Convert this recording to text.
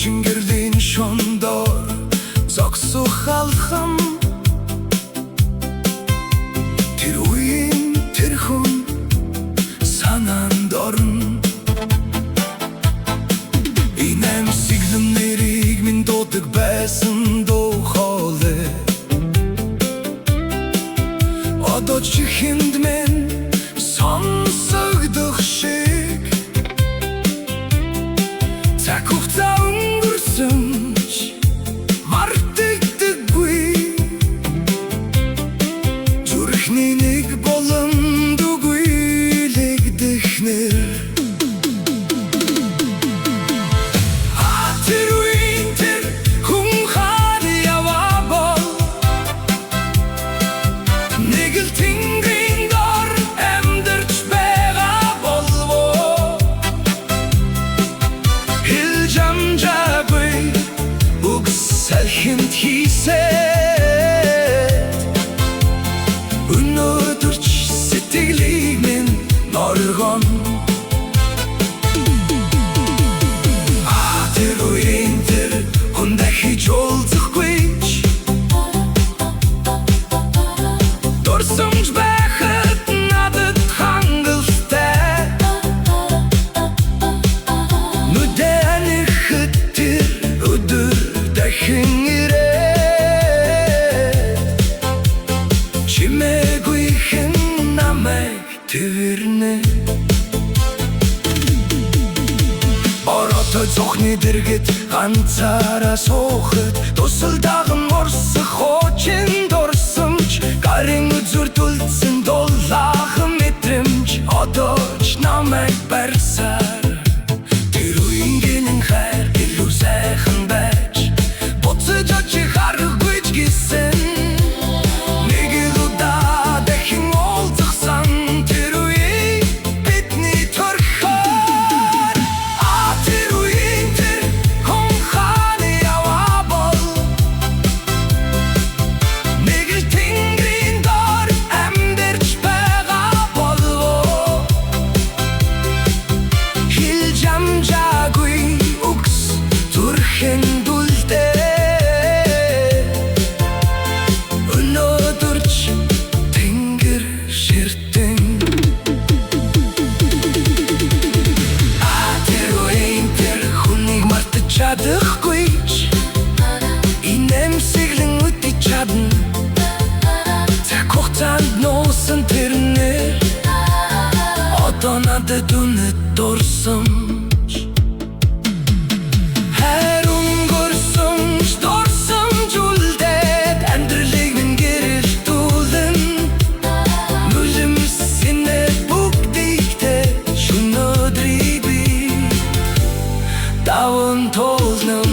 Чингэрлин шондор зогсох халхам тэр үеийн тэр хүн санаанд орно. Инээмсэглэн нэрийг минь дуудаг байсан дуу хоолой. Одоо чихэнд минь сонсогдох шиг цаг хугацаа өнгөрсөн ч мартагдаггүй. Зүрхний нэг боломдгүй лэгдэхнэр тэр үеийн тэр хүн хаана яваа бол нэг л тэнгэрийн дор амьдарч байгаа болов. Хэлж амжаагүй үгс салхинд хийсээд өнөөдөр ч сэтгэлийг минь норгон. Тэр үеийн тэр хүн дахиж уулзахгүй ч дурсамж байхад надад хангалттай. Нүдээнийхэд тэр өдөр дахин ирээд чимээгүй хэн намайг тэрнэ. Ороотой цохны дэргэд ганцаараа суухад тусал даган орсох хуучин дурсамж гарын үзүр түлдсэн дулаахан мэдрэмж одоо ч намайг барьсаар тэр үеийн гинэн хайр илүү сайхан байж буцаж очиж харахгүй ч гэсэн нэг л удаа дахин уулзсан тэр үеийг бидний төрхөөр. Тэр үеийн тэр хүн хаана яваа бол нэг л тэнгэрийн дор амьдарч байгаа болов. Хэлж амжаагүй үгс зүрхэнд үлдээ өнөөдөр ч тэнгэр ширтэн. Тэр үеийн тэр хүнийг мартаж чадахгүй ч инээмсэглэн үтэж чадна. Цаг хугацаанд нуусан тэр нэр одоо надад үнэт дурсамж. Хайр өнгөрсөнч дурсамж үлдээд амьдралыг минь гэрэлтүүлэн нулимсэнээр бүгдийгтэй шөнөдрийг би даван туулна.